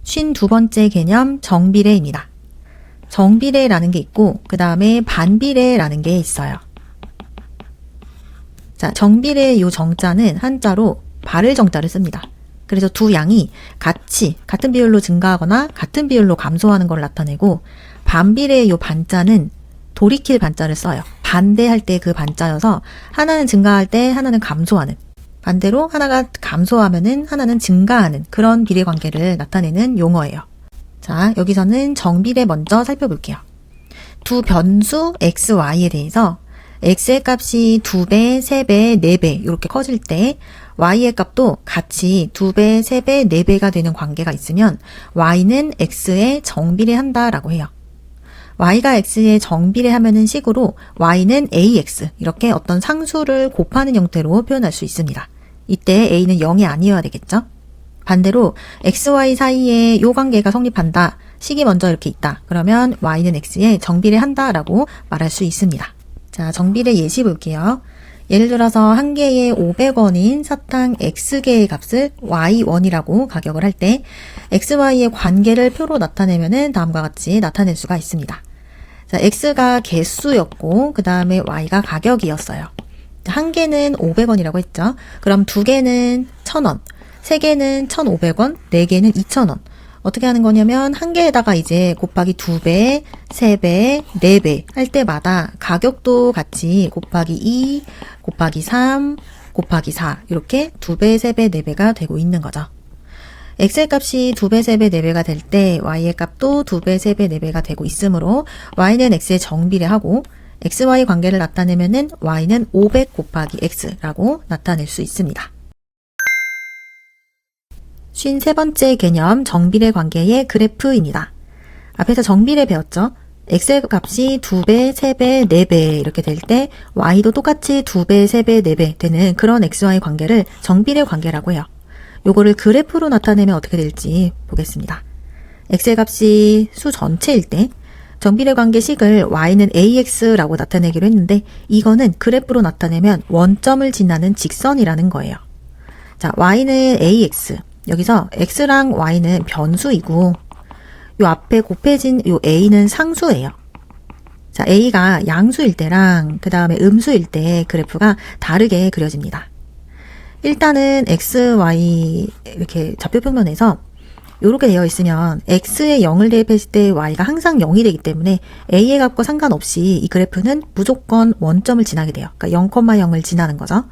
52번째 개념 정비례입니다. 정비례라는 게 있고 그 다음에 반비례라는 게 있어요. 자, 정비례의 요 정자는 한자로 바를 정자를 씁니다. 그래서 두 양이 같은 비율로 증가하거나 같은 비율로 감소하는 걸 나타내고, 반비례의 요 반자는 돌이킬 반자를 써요. 반대할 때 그 반자여서 하나는 증가할 때 하나는 감소하는, 반대로 하나가 감소하면은 하나는 증가하는 그런 비례 관계를 나타내는 용어예요. 자, 여기서는 정비례 먼저 살펴볼게요. 두 변수 x, y에 대해서 x의 값이 2배, 3배, 4배 이렇게 커질 때 y의 값도 같이 2배, 3배, 4배가 되는 관계가 있으면 y는 x에 정비례한다라고 해요. y가 x에 정비례하면은 식으로 y는 ax 이렇게 어떤 상수를 곱하는 형태로 표현할 수 있습니다. 이때 a는 0이 아니어야 되겠죠? 반대로 x, y 사이에 이 관계가 성립한다. 식이 먼저 이렇게 있다. 그러면 y는 x에 정비례한다 라고 말할 수 있습니다. 자, 정비례 예시 볼게요. 예를 들어서 한 개에 500원인 사탕 x개의 값을 y1이라고 가격을 할 때 x, y의 관계를 표로 나타내면은 다음과 같이 나타낼 수가 있습니다. 자, x가 개수였고 그 다음에 y가 가격이었어요. 한 개는 500원이라고 했죠. 그럼 두 개는 1000원, 세 개는 1,500원, 네 개는 2,000원. 어떻게 하는 거냐면 한 개에다가 이제 곱하기 2배, 3배, 4배 할 때마다 가격도 같이 곱하기 2, 곱하기 3, 곱하기 4 이렇게 2배, 3배, 4배가 되고 있는 거죠. x의 값이 2배, 3배, 4배가 될 때 y의 값도 2배, 3배, 4배가 되고 있으므로 y는 x에 정비례하고 x, y 관계를 나타내면은 y는 500 곱하기 x라고 나타낼 수 있습니다. 53번째 개념 정비례 관계의 그래프입니다. 앞에서 정비례 배웠죠? x의 값이 2배, 3배, 4배 이렇게 될 때 y도 똑같이 2배, 3배, 4배 되는 그런 xy 관계를 정비례 관계라고 해요. 요거를 그래프로 나타내면 어떻게 될지 보겠습니다. x의 값이 수 전체일 때 정비례 관계식을 y는 ax라고 나타내기로 했는데 이거는 그래프로 나타내면 원점을 지나는 직선이라는 거예요. 자, y는 ax. 여기서 x랑 y는 변수이고 요 앞에 곱해진 요 a는 상수예요. 자, a가 양수일 때랑 그 다음에 음수일 때 그래프가 다르게 그려집니다. 일단은 x, y 이렇게 좌표 평면에서 이렇게 되어 있으면 x에 0을 대입했을 때 y가 항상 0이 되기 때문에 a의 값과 상관없이 이 그래프는 무조건 원점을 지나게 돼요. 그러니까 0,0을 지나는 거죠.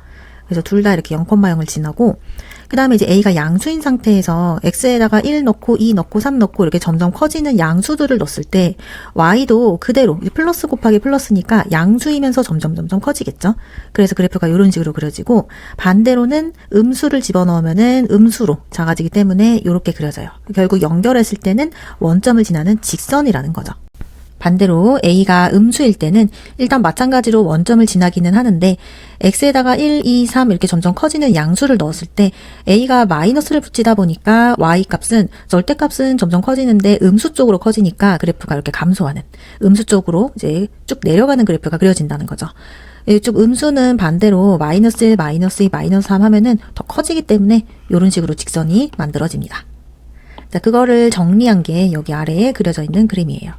그래서 둘 다 이렇게 0,0을 지나고 그 다음에 이제 a가 양수인 상태에서 x에다가 1 넣고 2 넣고 3 넣고 이렇게 점점 커지는 양수들을 넣었을 때 y도 그대로 플러스 곱하기 플러스니까 양수이면서 점점 커지겠죠. 그래서 그래프가 이런 식으로 그려지고 반대로는 음수를 집어넣으면은 음수로 작아지기 때문에 이렇게 그려져요. 결국 연결했을 때는 원점을 지나는 직선이라는 거죠. 반대로 a가 음수일 때는 일단 마찬가지로 원점을 지나기는 하는데 x에다가 1, 2, 3 이렇게 점점 커지는 양수를 넣었을 때 a가 마이너스를 붙이다 보니까 y값은 절대값은 점점 커지는데 음수 쪽으로 커지니까 그래프가 이렇게 감소하는 음수 쪽으로 이제 쭉 내려가는 그래프가 그려진다는 거죠. 쭉 음수는 반대로 마이너스 1, 마이너스 2, 마이너스 3 하면은 더 커지기 때문에 이런 식으로 직선이 만들어집니다. 자, 그거를 정리한 게 여기 아래에 그려져 있는 그림이에요.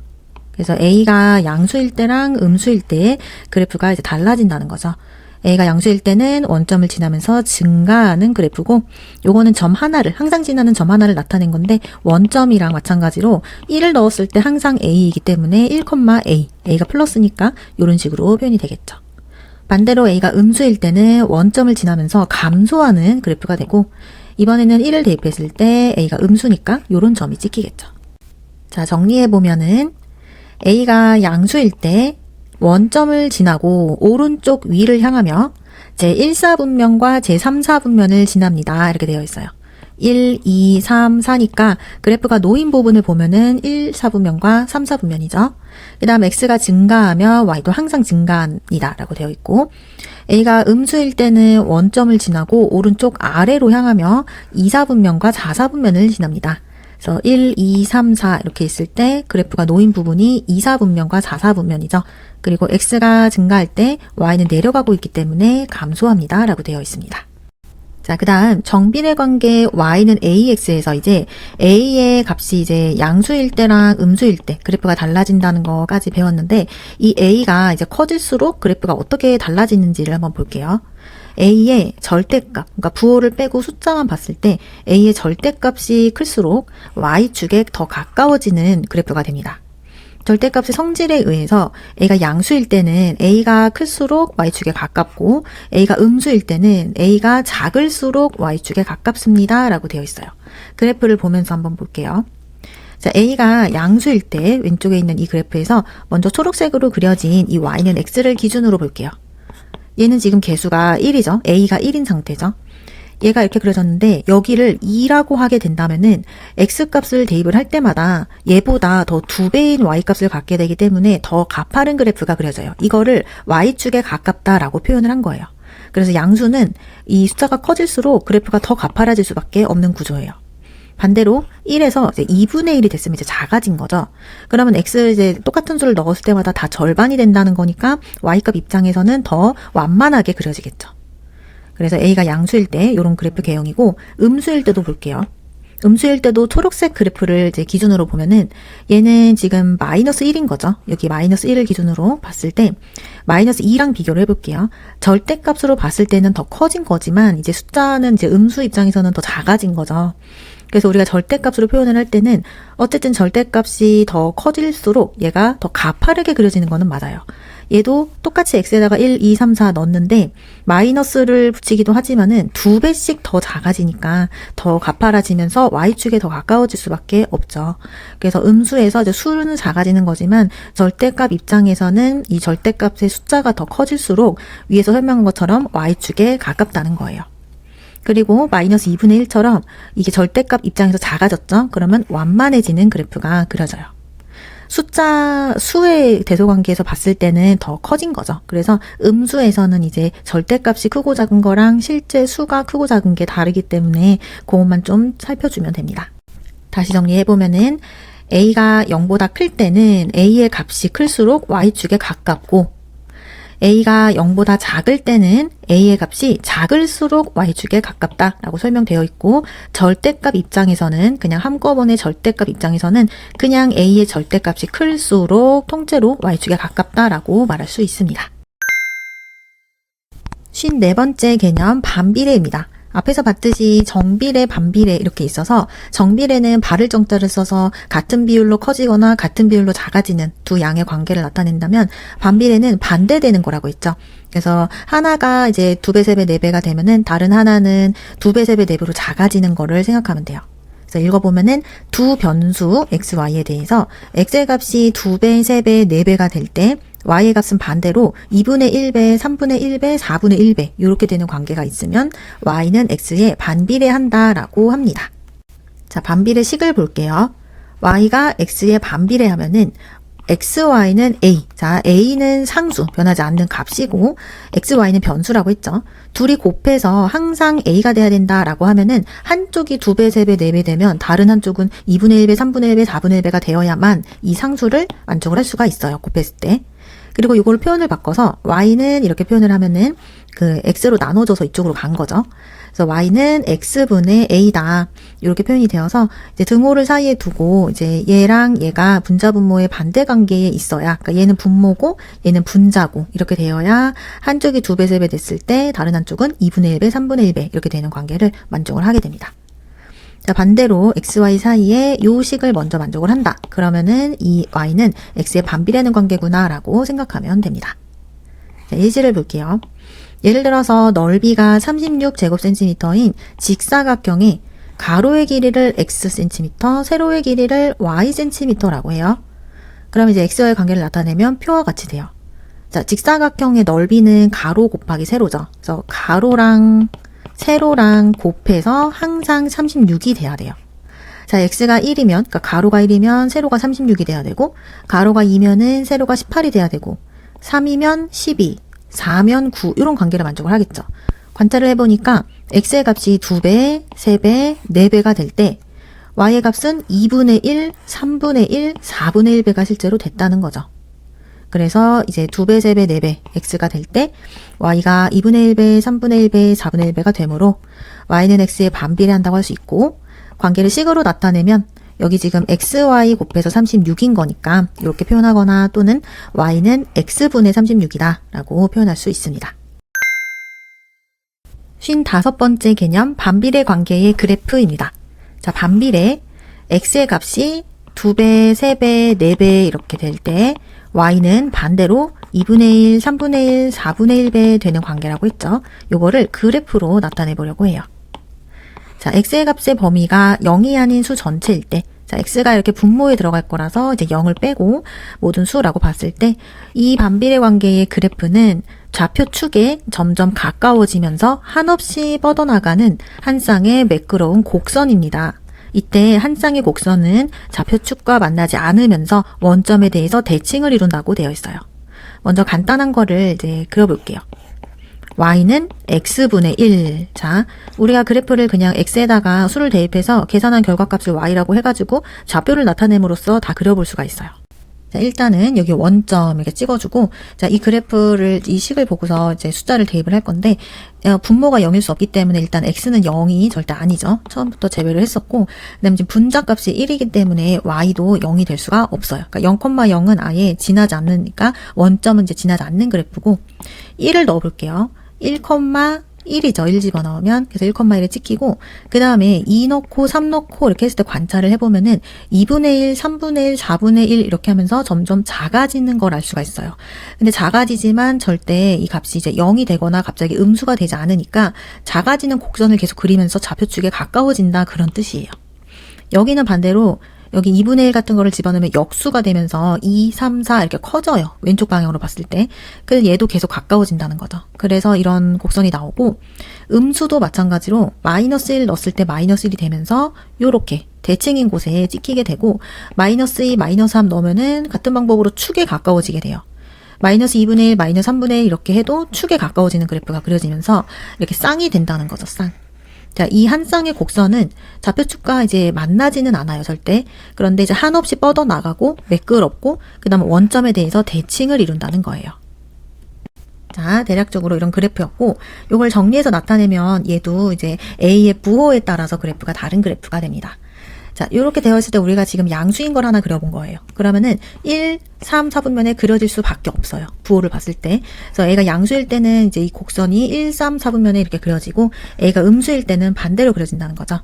그래서 a가 양수일 때랑 음수일 때 그래프가 이제 달라진다는 거죠. a가 양수일 때는 원점을 지나면서 증가하는 그래프고 요거는 점 하나를 항상 지나는 점 하나를 나타낸 건데 원점이랑 마찬가지로 1을 넣었을 때 항상 a이기 때문에 1,a a가 플러스니까 이런 식으로 표현이 되겠죠. 반대로 a가 음수일 때는 원점을 지나면서 감소하는 그래프가 되고 이번에는 1을 대입했을 때 a가 음수니까 이런 점이 찍히겠죠. 자, 정리해보면은 a가 양수일 때 원점을 지나고 오른쪽 위를 향하며 제1사분면과 제3사분면을 지납니다. 이렇게 되어 있어요. 1, 2, 3, 4니까 그래프가 놓인 부분을 보면은 1사분면과 3사분면이죠. 그 다음 x가 증가하며 y도 항상 증가합니다. 라고 되어 있고 a가 음수일 때는 원점을 지나고 오른쪽 아래로 향하며 2사분면과 4사분면을 지납니다. 그래서 1, 2, 3, 4 이렇게 있을 때 그래프가 놓인 부분이 2사분면과 4사분면이죠. 그리고 x가 증가할 때 y는 내려가고 있기 때문에 감소합니다. 라고 되어 있습니다. 자, 그 다음 정비례 관계 y는 ax에서 이제 a의 값이 이제 양수일 때랑 음수일 때 그래프가 달라진다는 거까지 배웠는데, 이 a가 이제 커질수록 그래프가 어떻게 달라지는지를 한번 볼게요. a의 절대값, 그러니까 부호를 빼고 숫자만 봤을 때 a의 절대값이 클수록 y축에 더 가까워지는 그래프가 됩니다. 절대값의 성질에 의해서 a가 양수일 때는 a가 클수록 y축에 가깝고, a가 음수일 때는 a가 작을수록 y축에 가깝습니다 라고 되어 있어요. 그래프를 보면서 한번 볼게요. 자, a가 양수일 때 왼쪽에 있는 이 그래프에서 먼저 초록색으로 그려진 이 y는 x를 기준으로 볼게요. 얘는 지금 개수가 1이죠. a가 1인 상태죠. 얘가 이렇게 그려졌는데 여기를 2라고 하게 된다면은 x값을 대입을 할 때마다 얘보다 더 2배인 y값을 갖게 되기 때문에 더 가파른 그래프가 그려져요. 이거를 y축에 가깝다라고 표현을 한 거예요. 그래서 양수는 이 숫자가 커질수록 그래프가 더 가파라질 수밖에 없는 구조예요. 반대로 1에서 이제 2분의 1이 됐으면 이제 작아진 거죠. 그러면 x 이제 똑같은 수를 넣었을 때마다 다 절반이 된다는 거니까 y값 입장에서는 더 완만하게 그려지겠죠. 그래서 a가 양수일 때 이런 그래프 개형이고, 음수일 때도 볼게요. 음수일 때도 초록색 그래프를 이제 기준으로 보면은 얘는 지금 마이너스 1인 거죠. 여기 마이너스 1을 기준으로 봤을 때 마이너스 2랑 비교를 해볼게요. 절대값으로 봤을 때는 더 커진 거지만 이제 숫자는 이제 음수 입장에서는 더 작아진 거죠. 그래서 우리가 절대값으로 표현을 할 때는 어쨌든 절대값이 더 커질수록 얘가 더 가파르게 그려지는 거는 맞아요. 얘도 똑같이 x에다가 1, 2, 3, 4 넣었는데 마이너스를 붙이기도 하지만은 2배씩 더 작아지니까 더 가파라지면서 y축에 더 가까워질 수밖에 없죠. 그래서 음수에서 이제 수는 작아지는 거지만 절대값 입장에서는 이 절대값의 숫자가 더 커질수록 위에서 설명한 것처럼 y축에 가깝다는 거예요. 그리고 마이너스 2분의 1처럼 이게 절대값 입장에서 작아졌죠? 그러면 완만해지는 그래프가 그려져요. 수의 대소관계에서 봤을 때는 더 커진 거죠. 그래서 음수에서는 이제 절대값이 크고 작은 거랑 실제 수가 크고 작은 게 다르기 때문에 그것만 좀 살펴주면 됩니다. 다시 정리해보면은 a가 0보다 클 때는 a의 값이 클수록 y축에 가깝고, a가 0보다 작을 때는 a의 값이 작을수록 y축에 가깝다라고 설명되어 있고, 절대값 입장에서는 그냥 한꺼번에 절대값 입장에서는 그냥 a의 절대값이 클수록 통째로 y축에 가깝다라고 말할 수 있습니다. 54번째 개념 반비례입니다. 앞에서 봤듯이 정비례, 반비례 이렇게 있어서 정비례는 발을 정자를 써서 같은 비율로 커지거나 같은 비율로 작아지는 두 양의 관계를 나타낸다면, 반비례는 반대되는 거라고 했죠. 그래서 하나가 이제 2배, 3배, 4배가 되면은 다른 하나는 2배, 3배, 4배로 작아지는 거를 생각하면 돼요. 그래서 읽어보면은 두 변수 x, y에 대해서 x의 값이 2배, 3배, 4배가 될 때 y의 값은 반대로 2분의 1배, 3분의 1배, 4분의 1배 이렇게 되는 관계가 있으면 y는 x에 반비례한다라고 합니다. 자, 반비례식을 볼게요. y가 x에 반비례하면은 xy는 a. 자, a는 상수, 변하지 않는 값이고 xy는 변수라고 했죠. 둘이 곱해서 항상 a가 돼야 된다라고 하면은 한쪽이 2배, 3배, 4배 되면 다른 한쪽은 2분의 1배, 3분의 1배, 4분의 1배가 되어야만 이 상수를 만족을 할 수가 있어요. 곱했을 때. 그리고 이걸 표현을 바꿔서 y는 이렇게 표현을 하면은 그 x로 나눠져서 이쪽으로 간 거죠. 그래서 y는 x분의 a다. 이렇게 표현이 되어서 이제 등호를 사이에 두고 이제 얘랑 얘가 분자 분모의 반대 관계에 있어야, 그러니까 얘는 분모고 얘는 분자고 이렇게 되어야 한쪽이 2배, 3배 됐을 때 다른 한쪽은 2분의 1배, 3분의 1배 이렇게 되는 관계를 만족을 하게 됩니다. 자, 반대로 xy 사이에 요 식을 먼저 만족을 한다. 그러면은 이 y는 x에 반비례하는 관계구나 라고 생각하면 됩니다. 자, 예시를 볼게요. 예를 들어서 넓이가 36제곱센티미터인 직사각형의 가로의 길이를 xcm, 세로의 길이를 ycm라고 해요. 그럼 이제 x와의 관계를 나타내면 표와 같이 돼요. 자, 직사각형의 넓이는 가로 곱하기 세로죠. 그래서 가로랑 세로랑 곱해서 항상 36이 돼야 돼요. 자, x가 1이면, 그러니까 가로가 1이면 세로가 36이 돼야 되고, 가로가 2면은 세로가 18이 돼야 되고, 3이면 12, 4면 9 이런 관계를 만족을 하겠죠. 관찰을 해보니까 x의 값이 2배, 3배, 4배가 될 때 y의 값은 2분의 1, 3분의 1, 4분의 1배가 실제로 됐다는 거죠. 그래서 이제 2배, 3배, 4배 x가 될 때 y가 2분의 1배, 3분의 1배, 4분의 1배가 되므로 y는 x에 반비례한다고 할 수 있고 관계를 식으로 나타내면 여기 지금 xy 곱해서 36인 거니까 이렇게 표현하거나 또는 y는 x분의 36이다 라고 표현할 수 있습니다. 55번째 개념 반비례 관계의 그래프입니다. 자, 반비례 x의 값이 2배, 3배, 4배 이렇게 될 때 y는 반대로 2분의 1, 3분의 1, 4분의 1배 되는 관계라고 했죠. 요거를 그래프로 나타내 보려고 해요. 자, x의 값의 범위가 0이 아닌 수 전체일 때, 자, x가 이렇게 분모에 들어갈 거라서 이제 0을 빼고 모든 수라고 봤을 때 이 반비례 관계의 그래프는 좌표 축에 점점 가까워지면서 한없이 뻗어나가는 한 쌍의 매끄러운 곡선입니다. 이때 한 쌍의 곡선은 좌표축과 만나지 않으면서 원점에 대해서 대칭을 이룬다고 되어 있어요. 먼저 간단한 거를 이제 그려볼게요. y는 x분의 1. 자, 우리가 그래프를 그냥 x에다가 수를 대입해서 계산한 결과값을 y라고 해가지고 좌표를 나타냄으로써 다 그려볼 수가 있어요. 자, 일단은 여기 원점 이렇게 찍어주고, 자, 이 그래프를, 이 식을 보고서 이제 숫자를 대입을 할 건데, 분모가 0일 수 없기 때문에 일단 x는 0이 절대 아니죠. 처음부터 제외를 했었고, 그 다음에 지금 분자값이 1이기 때문에 y도 0이 될 수가 없어요. 그러니까 0,0은 아예 지나지 않으니까 원점은 이제 지나지 않는 그래프고, 1을 넣어볼게요. 1,1이죠. 1 집어넣으면. 그래서 1,1을 찍히고, 그 다음에 2 넣고 3 넣고 이렇게 했을 때 관찰을 해보면은 2분의 1, 3분의 1, 4분의 1 이렇게 하면서 점점 작아지는 걸 알 수가 있어요. 근데 작아지지만 절대 이 값이 이제 0이 되거나 갑자기 음수가 되지 않으니까 작아지는 곡선을 계속 그리면서 좌표축에 가까워진다 그런 뜻이에요. 여기는 반대로 여기 2분의 1 같은 거를 집어넣으면 역수가 되면서 2, 3, 4 이렇게 커져요. 왼쪽 방향으로 봤을 때. 그래서 얘도 계속 가까워진다는 거죠. 그래서 이런 곡선이 나오고 음수도 마찬가지로 마이너스 1 넣었을 때 마이너스 1이 되면서 요렇게 대칭인 곳에 찍히게 되고 마이너스 2, 마이너스 3 넣으면은 같은 방법으로 축에 가까워지게 돼요. 마이너스 2분의 1, 마이너스 3분의 1 이렇게 해도 축에 가까워지는 그래프가 그려지면서 이렇게 쌍이 된다는 거죠. 쌍. 자, 이 한 쌍의 곡선은 좌표축과 이제 만나지는 않아요, 절대. 그런데 이제 한없이 뻗어나가고 매끄럽고 그 다음에 원점에 대해서 대칭을 이룬다는 거예요. 자, 대략적으로 이런 그래프였고 이걸 정리해서 나타내면 얘도 이제 A의 부호에 따라서 그래프가 다른 그래프가 됩니다. 자, 이렇게 되어 있을 때 우리가 지금 양수인 걸 하나 그려본 거예요. 그러면은 1, 3, 4분면에 그려질 수밖에 없어요. 부호를 봤을 때. 그래서 A가 양수일 때는 이제 이 곡선이 1, 3, 4분면에 이렇게 그려지고 A가 음수일 때는 반대로 그려진다는 거죠.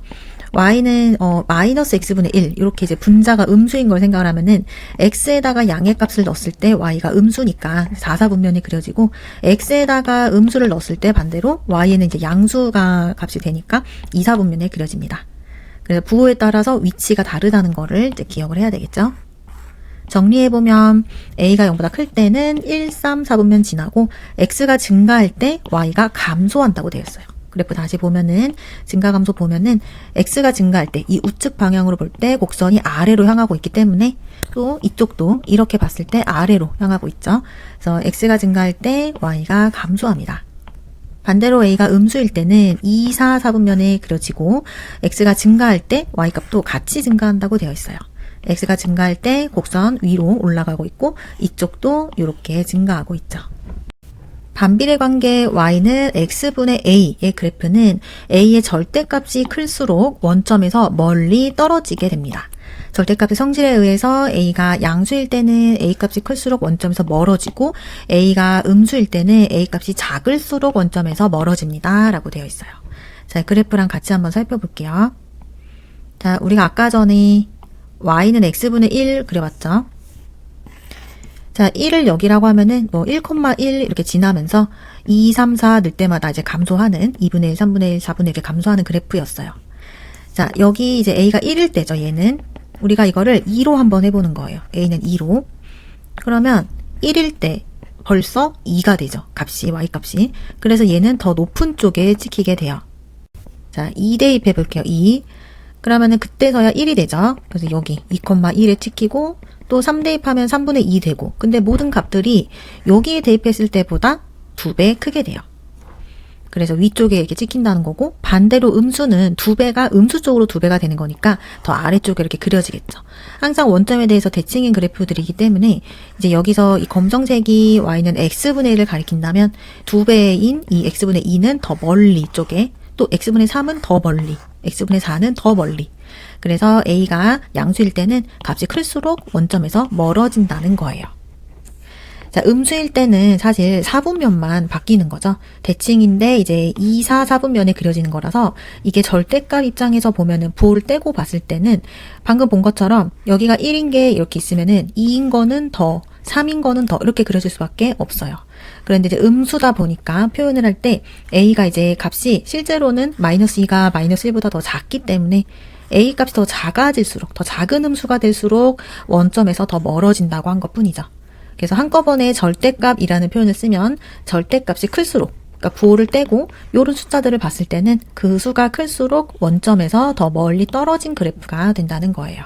Y는 마이너스 X분의 1 이렇게 이제 분자가 음수인 걸 생각을 하면은 X에다가 양의 값을 넣었을 때 Y가 음수니까 4, 4분면이 그려지고 X에다가 음수를 넣었을 때 반대로 Y는 이제 양수가 값이 되니까 2, 4분면에 그려집니다. 그래서 부호에 따라서 위치가 다르다는 거를 이제 기억을 해야 되겠죠. 정리해보면 A가 0보다 클 때는 1, 3, 4분면 지나고 X가 증가할 때 Y가 감소한다고 되어 있어요. 그래프 다시 보면은 증가 감소 보면은 X가 증가할 때 이 우측 방향으로 볼 때 곡선이 아래로 향하고 있기 때문에 또 이쪽도 이렇게 봤을 때 아래로 향하고 있죠. 그래서 X가 증가할 때 Y가 감소합니다. 반대로 A가 음수일 때는 2, 4, 4분면에 그려지고 X가 증가할 때 Y값도 같이 증가한다고 되어 있어요. X가 증가할 때 곡선 위로 올라가고 있고 이쪽도 이렇게 증가하고 있죠. 반비례 관계 Y는 X분의 A의 그래프는 A의 절대값이 클수록 원점에서 멀리 떨어지게 됩니다. 절대값의 성질에 의해서 A가 양수일 때는 A값이 클수록 원점에서 멀어지고 A가 음수일 때는 A값이 작을수록 원점에서 멀어집니다. 라고 되어 있어요. 자, 그래프랑 같이 한번 살펴볼게요. 자, 우리가 아까 전에 Y는 X분의 1 그려봤죠? 자, 1을 여기라고 하면은 1,1 이렇게 지나면서 2, 3, 4 넣을 때마다 이제 감소하는 2분의 1, 3분의 1, 4분의 1 이렇게 감소하는 그래프였어요. 자, 여기 이제 A가 1일 때죠, 얘는. 우리가 이거를 2로 한번 해보는 거예요. A는 2로. 그러면 1일 때 벌써 2가 되죠. 값이, Y값이. 그래서 얘는 더 높은 쪽에 찍히게 돼요. 자, 2 대입해 볼게요. 2. 그러면은 그때서야 1이 되죠. 그래서 여기 2,1에 찍히고 또 3 대입하면 3분의 2 되고 근데 모든 값들이 여기에 대입했을 때보다 2배 크게 돼요. 그래서 위쪽에 이렇게 찍힌다는 거고, 반대로 음수는 음수 쪽으로 2배가 되는 거니까 더 아래쪽에 이렇게 그려지겠죠. 항상 원점에 대해서 대칭인 그래프들이기 때문에 이제 여기서 이 검정색이 와 있는 x분의 1을 가리킨다면 2배인 이 x분의 2는 더 멀리 쪽에, 또 x분의 3은 더 멀리, x분의 4는 더 멀리. 그래서 a가 양수일 때는 값이 클수록 원점에서 멀어진다는 거예요. 자, 음수일 때는 사실 4분면만 바뀌는 거죠. 대칭인데 이제 2, 4, 4분면에 그려지는 거라서 이게 절대값 입장에서 보면은 부호를 떼고 봤을 때는 방금 본 것처럼 여기가 1인 게 이렇게 있으면은 2인 거는 더, 3인 거는 더 이렇게 그려질 수밖에 없어요. 그런데 이제 음수다 보니까 표현을 할 때 a가 이제 값이 실제로는 마이너스 2가 마이너스 1보다 더 작기 때문에 a 값이 더 작아질수록, 더 작은 음수가 될수록 원점에서 더 멀어진다고 한 것뿐이죠. 그래서 한꺼번에 절대값이라는 표현을 쓰면 절대값이 클수록, 그러니까 부호를 떼고 요런 숫자들을 봤을 때는 그 수가 클수록 원점에서 더 멀리 떨어진 그래프가 된다는 거예요.